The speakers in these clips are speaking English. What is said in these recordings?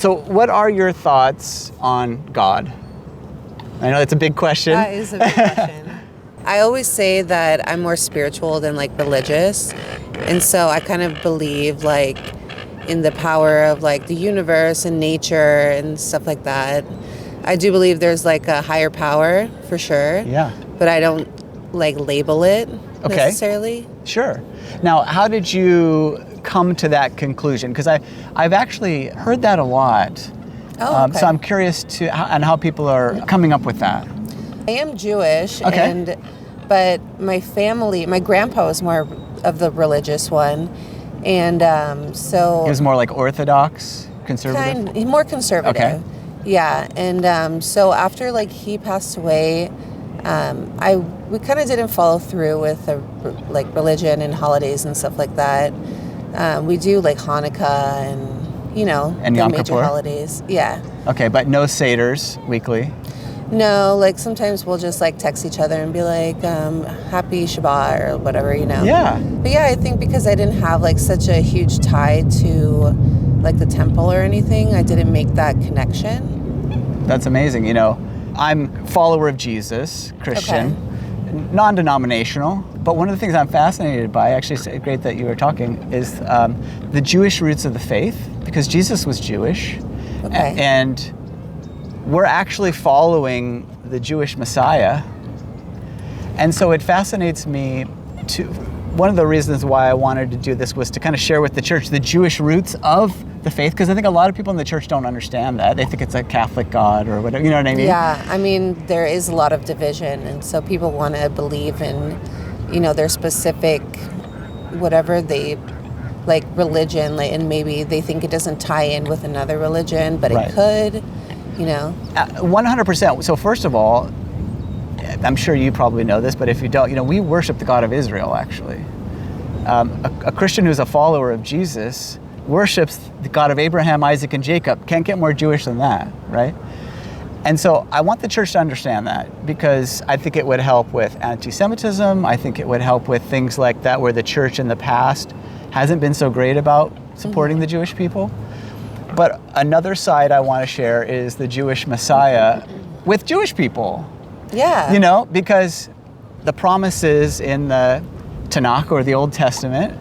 So what are your thoughts on God? I know it's a big question. That is a big question. I always say that I'm more spiritual than like religious. And so I kind of believe like in the power of like the universe and nature and stuff like that. I do believe there's like a higher power for sure. Yeah. But I don't like label it necessarily. Sure. Now, how did you come to that conclusion? Because I've actually heard that a lot. Oh, okay. So I'm curious on how people are coming up with that. I am Jewish, Okay. but my family, my grandpa was more of the religious one, and so He was more like Orthodox, conservative? more conservative. Okay. Yeah, and so after like he passed away, we kind of didn't follow through with like religion and holidays and stuff like that. We do like Hanukkah and And the Yom major Kippur? holidays. Yeah. Okay, but no Seders weekly? No, like sometimes we'll just like text each other and be like, happy Shabbat or whatever, Yeah. But yeah, I think because I didn't have like such a huge tie to like the temple or anything, I didn't make that connection. That's amazing. I'm a follower of Jesus, Christian, non-denominational, but one of the things I'm fascinated by, actually it's great that you were talking, is the Jewish roots of the faith, because Jesus was Jewish. Okay. And we're actually following the Jewish Messiah. And so it fascinates me one of the reasons why I wanted to do this was to kind of share with the church the Jewish roots of the faith, because I think a lot of people in the church don't understand that. They think it's a Catholic God or whatever, you know what I mean? Yeah, I mean, there is a lot of division, and so people want to believe in, their specific, whatever they, like religion, and maybe they think it doesn't tie in with another religion, but Right. it could, 100%. So first of all, I'm sure you probably know this, but if you don't, we worship the God of Israel, actually. A Christian who's a follower of Jesus worships the God of Abraham, Isaac, and Jacob. Can't get more Jewish than that, right? And so I want the church to understand that, because I think it would help with anti-Semitism. I think it would help with things like that, where the church in the past hasn't been so great about supporting the Jewish people. But another side I want to share is the Jewish Messiah with Jewish people. Yeah. Because the promises in the Tanakh or the Old Testament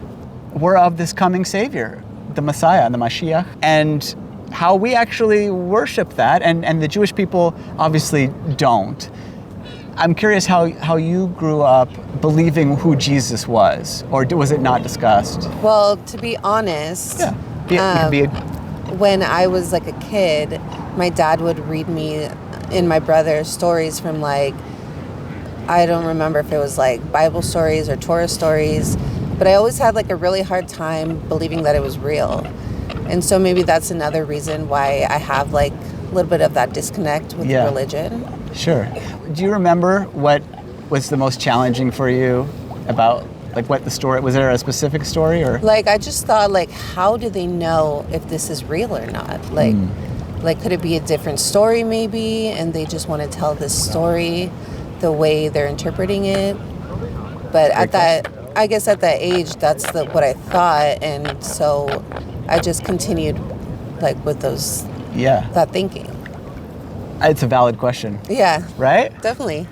were of this coming Savior, the Messiah, the Mashiach, and how we actually worship that, and the Jewish people obviously don't. I'm curious how you grew up believing who Jesus was, or was it not discussed? Well, to be honest, when I was like a kid, my dad would read me and my brother stories from like, I don't remember if it was like Bible stories or Torah stories, but I always had like a really hard time believing that it was real. And so maybe that's another reason why I have like a little bit of that disconnect with religion. Sure. Do you remember what was the most challenging for you about like what the story, was there a specific story or? Like I just thought like, how do they know if this is real or not? Like could it be a different story maybe, and they just want to tell this story the way they're interpreting it? But at that age, that's what I thought, and so I just continued like with that thinking. It's a valid question. Yeah. Right? Definitely.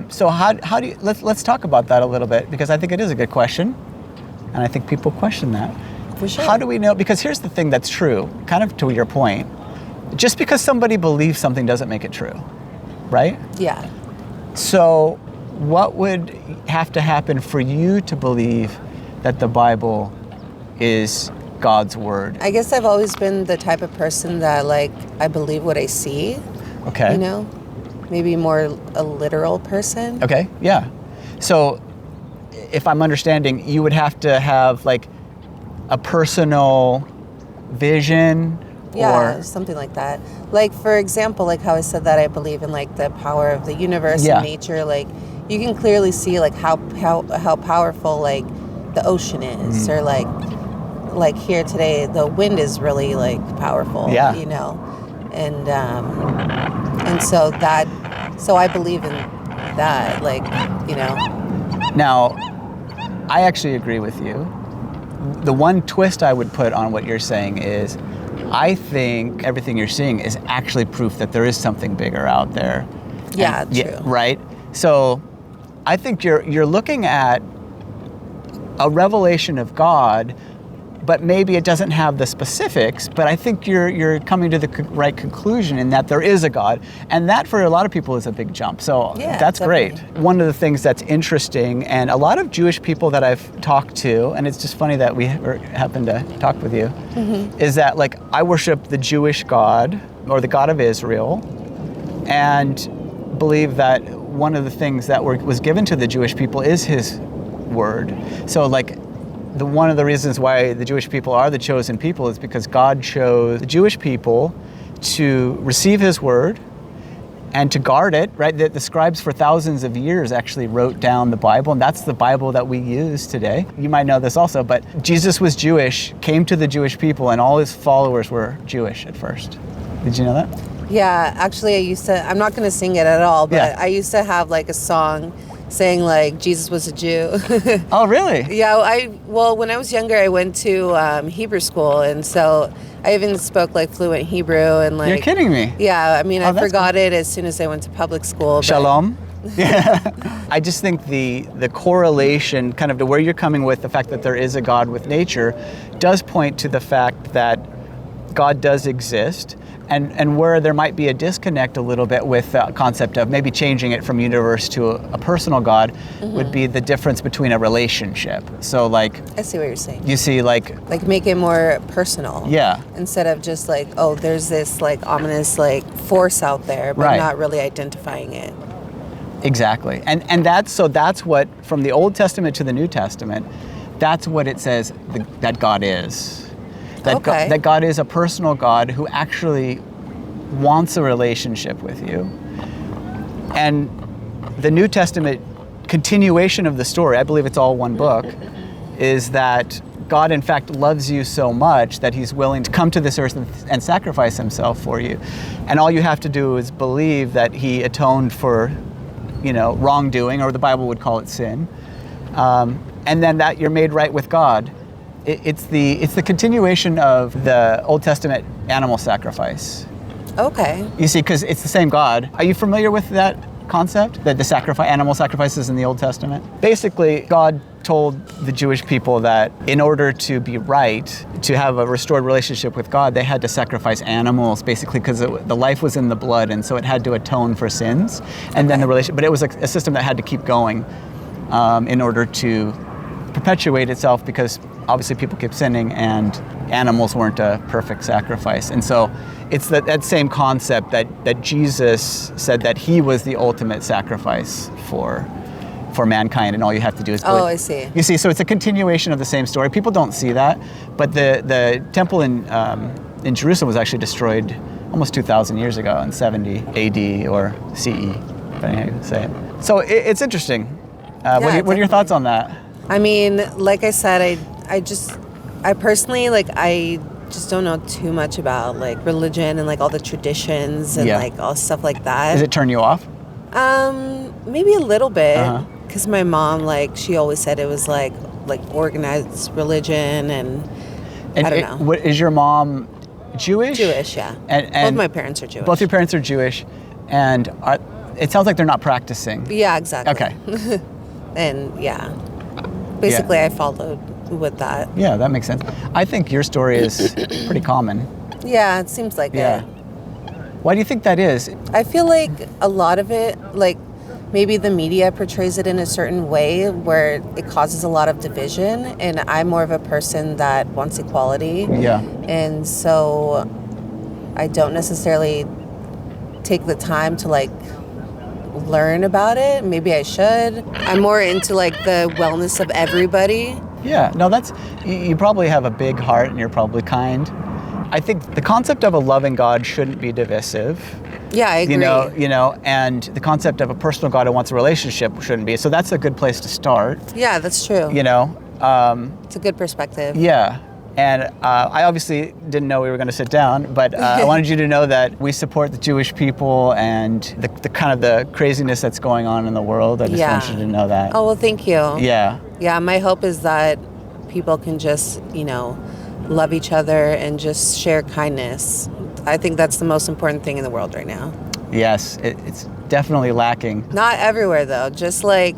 So how do you, let's talk about that a little bit, because I think it is a good question, and I think people question that. For sure. How do we know? Because here's the thing that's true, kind of to your point. Just because somebody believes something doesn't make it true, right? Yeah. So what would have to happen for you to believe that the Bible is God's word? I guess I've always been the type of person that like I believe what I see. Okay. Maybe more a literal person. Okay, yeah. So if I'm understanding, you would have to have like a personal vision. Yeah, or something like that. Like, for example, like how I said that I believe in like the power of the universe and nature. Like, you can clearly see like how powerful like the ocean is, or like here today the wind is really like powerful. Yeah. And so I believe in that. Like, Now, I actually agree with you. The one twist I would put on what you're saying is, I think everything you're seeing is actually proof that there is something bigger out there. Yeah, And, true. Right? So I think you're looking at a revelation of God, but maybe it doesn't have the specifics, but I think you're coming to the right conclusion in that there is a God, and that for a lot of people is a big jump. So Yeah, that's definitely. great. One of the things that's interesting, and a lot of Jewish people that I've talked to, and it's just funny that we happened to talk with you, is that like I worship the Jewish God or the God of Israel, and believe that one of the things that was given to the Jewish people is His word. So like one of the reasons why the Jewish people are the chosen people is because God chose the Jewish people to receive His word and to guard it, right? The scribes for thousands of years actually wrote down the Bible, and that's the Bible that we use today. You might know this also, but Jesus was Jewish, came to the Jewish people, and all His followers were Jewish at first. Did you know that? Yeah, actually, I'm not going to sing it at all, but Yeah. I used to have like a song saying like Jesus was a Jew. Oh, really? Yeah, when I was younger, I went to Hebrew school, and so I even spoke like fluent Hebrew and like. You're kidding me. Yeah, I mean, I that's forgot it as soon as I went to public school. But Shalom. Yeah. I just think the correlation kind of to where you're coming with the fact that there is a God with nature does point to the fact that God does exist, and where there might be a disconnect a little bit with the concept of maybe changing it from universe to a personal God would be the difference between a relationship. So like I see what you're saying. you see like Make it more personal. Yeah. Instead of just like, oh, there's this like ominous like force out there, but Right. not really identifying it. Exactly. And that's what, from the Old Testament to the New Testament, that's what it says that God is. Okay. That God is a personal God who actually wants a relationship with you. And the New Testament continuation of the story, I believe it's all one book, is that God in fact loves you so much that He's willing to come to this earth and sacrifice Himself for you. And all you have to do is believe that He atoned for, wrongdoing, or the Bible would call it sin, and then that you're made right with God. It's the continuation of the Old Testament animal sacrifice. Okay. You see, because it's the same God. Are you familiar with that concept, that the animal sacrifices in the Old Testament? Basically, God told the Jewish people that in order to be right, to have a restored relationship with God, they had to sacrifice animals, basically because the life was in the blood, and so it had to atone for sins. And then but it was a system that had to keep going in order to perpetuate itself, because obviously people kept sinning and animals weren't a perfect sacrifice. And so it's that same concept that Jesus said that He was the ultimate sacrifice for mankind, and all you have to do is believe. Oh, I see. You see, so it's a continuation of the same story. People don't see that, but the temple in Jerusalem was actually destroyed almost 2,000 years ago in 70 AD or CE, depending how you say it. So it's interesting. What are your thoughts on that? I mean, like I said, I personally, like, I just don't know too much about, like, religion and, like, all the traditions and, like, all stuff like that. Does it turn you off? Maybe a little bit. Uh-huh. Because my mom, like, she always said it was, like organized religion and I don't know. Is your mom Jewish? Jewish, yeah. And both my parents are Jewish. Both your parents are Jewish, and it sounds like they're not practicing. Yeah, exactly. Okay. And, yeah. Basically, I followed with that. Yeah, that makes sense. I think your story is pretty common. Yeah, it seems like it. Why do you think that is? I feel like a lot of it, like maybe the media portrays it in a certain way where it causes a lot of division, and I'm more of a person that wants equality. Yeah. And so I don't necessarily take the time to like learn about it. Maybe I should. I'm more into like the wellness of everybody. Yeah, no, you probably have a big heart and you're probably kind. I think the concept of a loving God shouldn't be divisive. Yeah, I agree. And the concept of a personal God who wants a relationship shouldn't be. So that's a good place to start. Yeah, that's true. It's a good perspective. Yeah. And I obviously didn't know we were going to sit down, but I wanted you to know that we support the Jewish people and the kind of the craziness that's going on in the world. I just want you to know that. Oh, well, thank you. Yeah. Yeah, my hope is that people can just, love each other and just share kindness. I think that's the most important thing in the world right now. Yes, it's definitely lacking. Not everywhere though, just like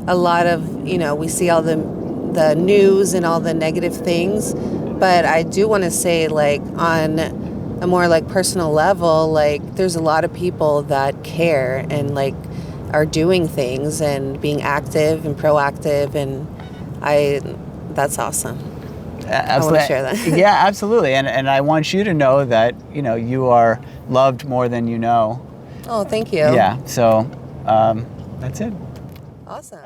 a lot of, we see all the news and all the negative things, but I do want to say, like, on a more like personal level, like there's a lot of people that care and like are doing things and being active and proactive, and that's awesome. Absolutely. I want to share that. Yeah, absolutely. And I want you to know that, you are loved more than you know. Oh, thank you. Yeah, so that's it. Awesome.